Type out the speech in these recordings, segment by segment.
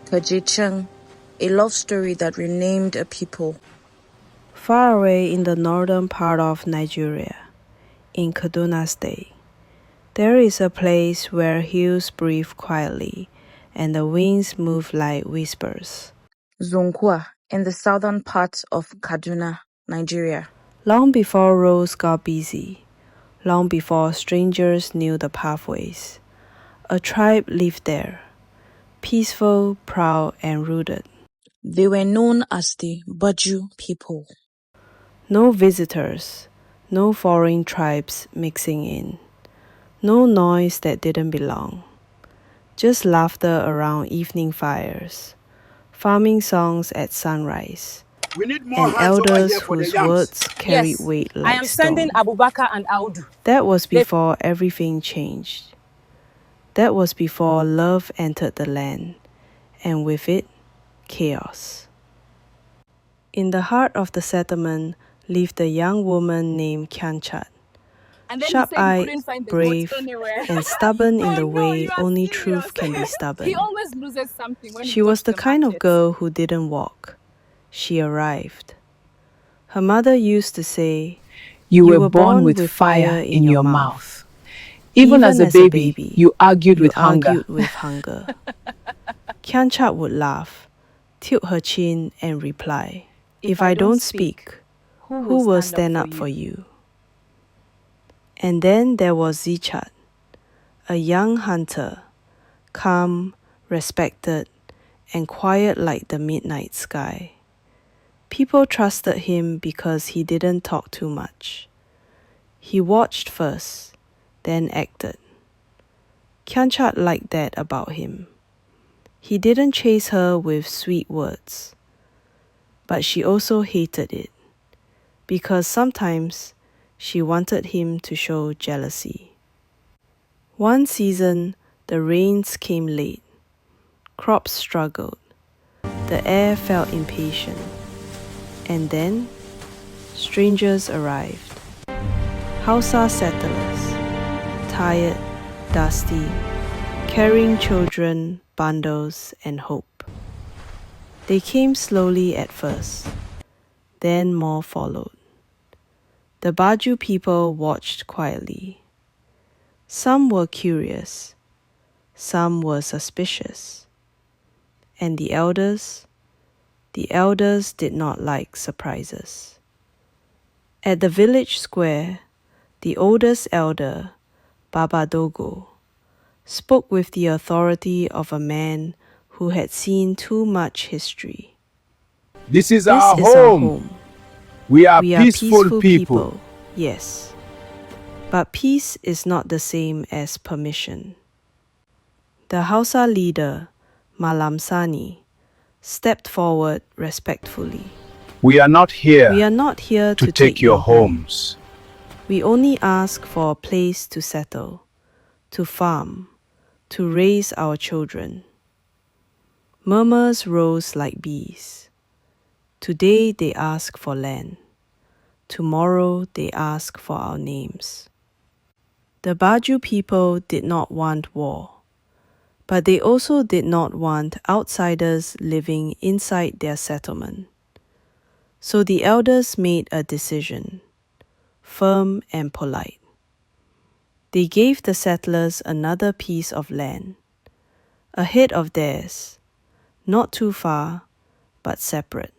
Kajechang, a love story that renamed a people. Far away in the northern part of Nigeria, in Kaduna State, there is a place where hills breathe quietly and the winds move like whispers. Zonkwa, in the southern part of Kaduna, Nigeria. Long before roads got busy, long before strangers knew the pathways, a tribe lived there, peaceful, proud, and rooted. They were known as the Bajju people. No visitors, no foreign tribes mixing in, no noise that didn't belong, just laughter around evening fires, farming songs at sunrise, and elders whose words carried weight like I am sending stone. Abubakar and Audu. That was before everything changed. That was before love entered the land, and with it, chaos. In the heart of the settlement lived a young woman named Kyanchat, sharp-eyed, brave, and stubborn in the way only truth can be stubborn. He always loses something when She was the kind of girl who didn't walk. She arrived. Her mother used to say, You were born with fire in your mouth. Even as a baby, you argued with hunger. Kyanchat would laugh, tilt her chin, and reply, If I don't speak, who will stand up for you? And then there was Zichat, a young hunter, calm, respected, and quiet like the midnight sky. People trusted him because he didn't talk too much. He watched first, then acted. Kyanchat liked that about him. He didn't chase her with sweet words. But she also hated it, because sometimes she wanted him to show jealousy. One season, the rains came late. Crops struggled. The air felt impatient. And then, strangers arrived. Hausa settlers, tired, dusty, carrying children, bundles, and hope. They came slowly at first, then more followed. The Bajju people watched quietly. Some were curious, some were suspicious. And the elders did not like surprises. At the village square, the oldest elder, Baba Dogo, spoke with the authority of a man who had seen too much history. This is our home. We are peaceful people. Yes. But peace is not the same as permission. The Hausa leader, Malam Sani, stepped forward respectfully. We are not here to take your homes. We only ask for a place to settle, to farm, to raise our children. Murmurs rose like bees. Today they ask for land. Tomorrow they ask for our names. The Bajju people did not want war, but they also did not want outsiders living inside their settlement. So the elders made a decision, firm and polite. They gave the settlers another piece of land, ahead of theirs, not too far, but separate.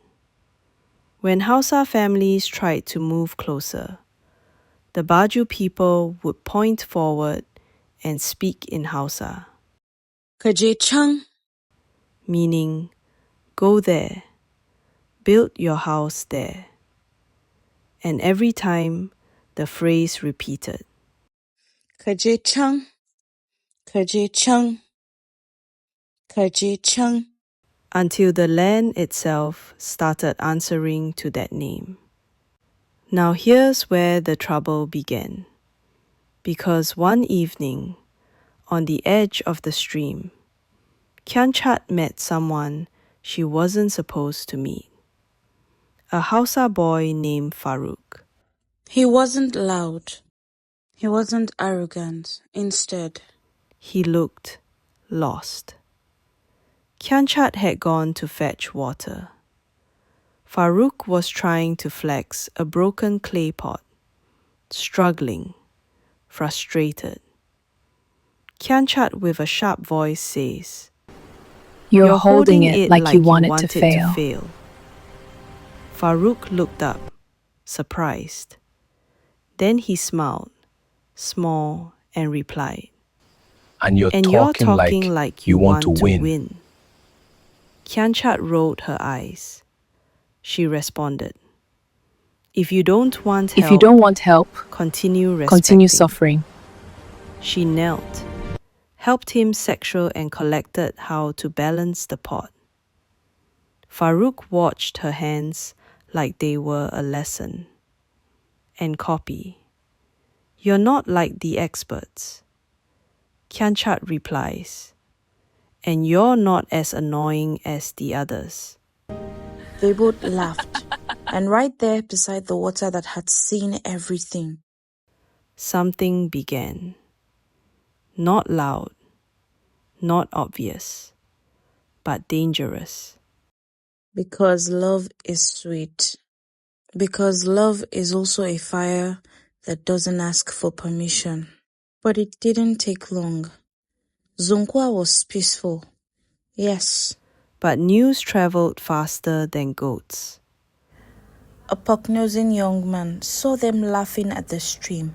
When Hausa families tried to move closer, the Bajju people would point forward and speak in Hausa, Kajechang, meaning, go there, build your house there. And every time, the phrase repeated. Kajechang, Kajechang, Kajechang. Until the land itself started answering to that name. Now here's where the trouble began. Because one evening, on the edge of the stream, Kyanchat met someone she wasn't supposed to meet. A Hausa boy named Farouk. He wasn't loud. He wasn't arrogant. Instead, he looked lost. Kianchat had gone to fetch water. Farouk was trying to flex a broken clay pot, struggling, frustrated. Kianchat with a sharp voice says, You're holding it like you want it to fail. Farouk looked up, surprised. Then he smiled, small, and replied, And you're talking like you want to win. Kianchat rolled her eyes. She responded, If you don't want help, continue suffering. She knelt, helped him secure and collected how to balance the pot. Farouk watched her hands like they were a lesson. And copy. You're not like the experts. Kianchat replies, and you're not as annoying as the others. They both laughed, and right there beside the water that had seen everything, Something began. Not loud, not obvious, but dangerous. because love is sweet. Because love is also a fire that doesn't ask for permission. But it didn't take long. Zonkwa was peaceful. Yes. But news traveled faster than goats. A puck-nosing young man saw them laughing at the stream.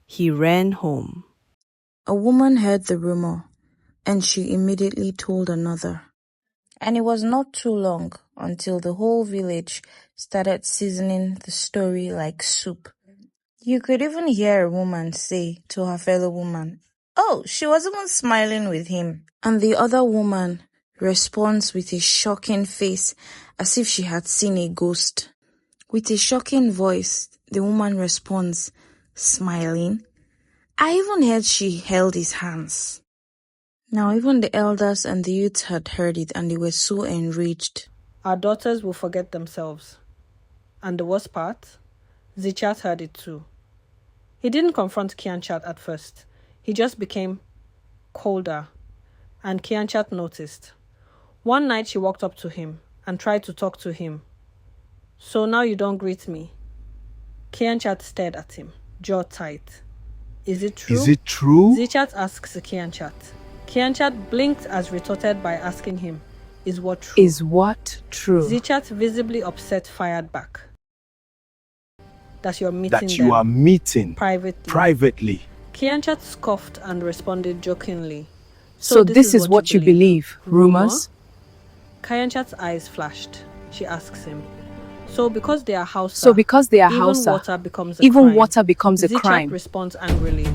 He ran home. A woman heard the rumor, and she immediately told another. And it was not too long until the whole village started seasoning the story like soup. You could even hear a woman say to her fellow woman, "Oh, she was even smiling with him." And the other woman responds with a shocking face as if she had seen a ghost. With a shocking voice, the woman responds, smiling. I even heard she held his hands. Now even the elders and the youths had heard it, and they were so enraged. Our daughters will forget themselves. And the worst part, Zichat heard it too. He didn't confront Kianchat at first. He just became colder. And Kianchat noticed. One night she walked up to him and tried to talk to him. So now you don't greet me? Kianchat stared at him, jaw tight. Is it true? Is it true? Zichat asks Kianchat. Kianchat blinked as retorted by asking him, Is what true? Is what true? Zichat, visibly upset, fired back. That you are meeting privately. Kianchat scoffed and responded jokingly. So this is what you believe? Rumors? Kianchat's eyes flashed. She asks him, So because they are Hausa, even water becomes a Zichat crime. responds angrily.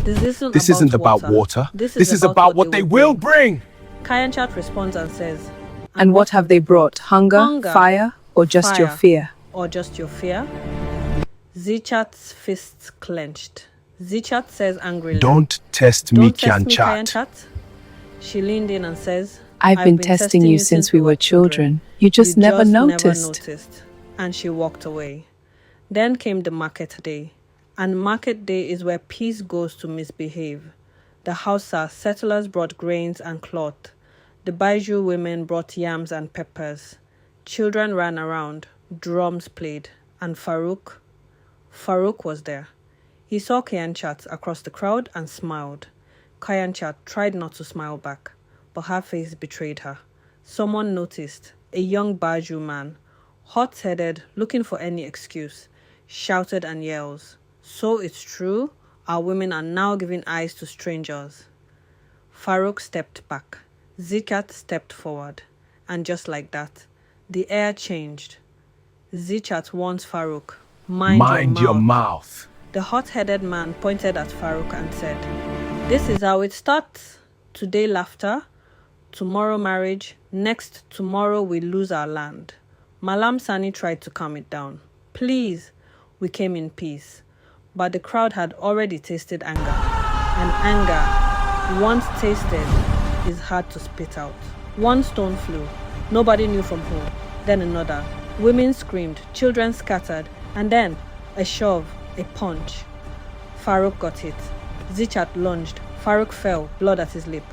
This isn't about water. This is about what they will bring. Kianchat responds and says, And what have they brought? Hunger, fire, or just your fear? Or just your fear? Zichat's fists clenched. Zichat says angrily, Don't test me, Kianchat. Kianchat. She leaned in and says, I've been testing you since we were children. You just never noticed. And she walked away. Then came the market day. And market day is where peace goes to misbehave. The Hausa settlers brought grains and cloth. The Bajju women brought yams and peppers. Children ran around. Drums played. And Farouk was there. He saw Kianchat across the crowd and smiled. Kianchat tried not to smile back, but her face betrayed her. Someone noticed. A young Bajju man, hot-headed, looking for any excuse, shouted and yells. So it's true, our women are now giving eyes to strangers. Farouk stepped back. Zichat stepped forward. And just like that, the air changed. Zichat warns Farouk, Mind your mouth. The hot-headed man pointed at Farouk and said, This is how it starts. Today laughter, tomorrow marriage, next tomorrow we lose our land. Malam Sani tried to calm it down. Please, we came in peace. But the crowd had already tasted anger. And anger, once tasted, is hard to spit out. One stone flew. Nobody knew from whom. Then another. Women screamed, children scattered, and then a shove, a punch. Farouk got hit. Zichat lunged. Farouk fell, blood at his lip.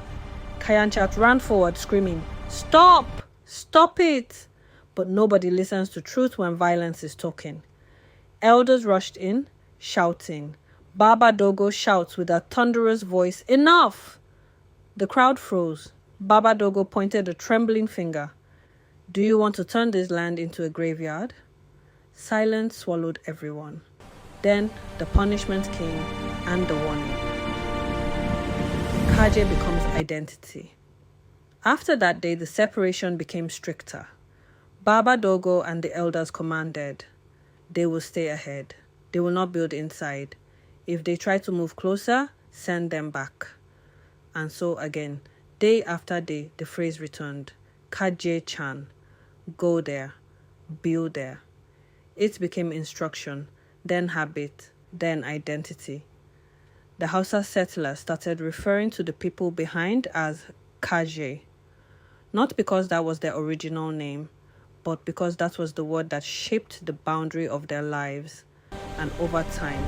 Kayanchat ran forward screaming, "Stop! Stop it!" But nobody listens to truth when violence is talking. Elders rushed in, shouting. Baba Dogo shouts with a thunderous voice, "Enough!" The crowd froze. Baba Dogo pointed a trembling finger. "Do you want to turn this land into a graveyard?" Silence swallowed everyone. Then the punishment came and the warning. Kaje becomes identity. After that day, the separation became stricter. Baba Dogo and the elders commanded, they will stay ahead. They will not build inside. If they try to move closer, send them back. And so again, day after day, the phrase returned, Kaje-chan, go there, build there. It became instruction, then habit, then identity. The Hausa settlers started referring to the people behind as Kaje, not because that was their original name, but because that was the word that shaped the boundary of their lives. And over time,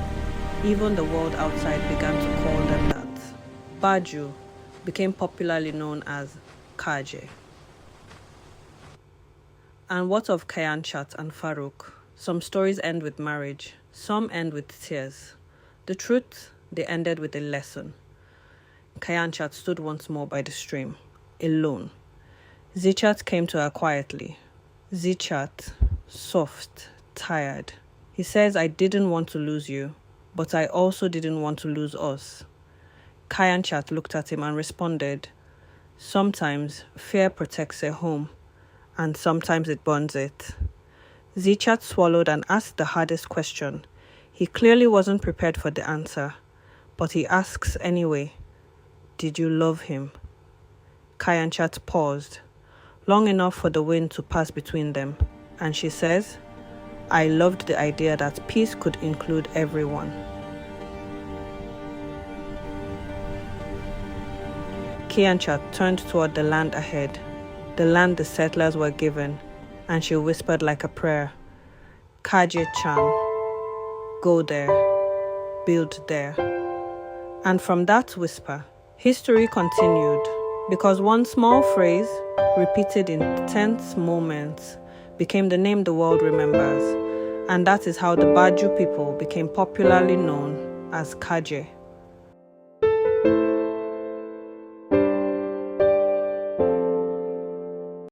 even the world outside began to call them that. Bajju became popularly known as Kaje. And what of Kayanchat and Farouk? Some stories end with marriage, some end with tears. The truth, they ended with a lesson. Kayanchat stood once more by the stream, alone. Zichat came to her quietly. Zichat, soft, tired. He says, I didn't want to lose you, but I also didn't want to lose us. Kayanchat looked at him and responded, sometimes fear protects a home, and sometimes it burns it. Zichat swallowed and asked the hardest question. He clearly wasn't prepared for the answer, but he asks anyway, did you love him? Kayanchat paused, long enough for the wind to pass between them, and she says, I loved the idea that peace could include everyone. Kayanchat turned toward the land ahead, the land the settlers were given, and she whispered like a prayer, Kaje-chan, go there, build there. And from that whisper, history continued, because one small phrase, repeated in tense moments, became the name the world remembers, and that is how the Bajju people became popularly known as Kaje.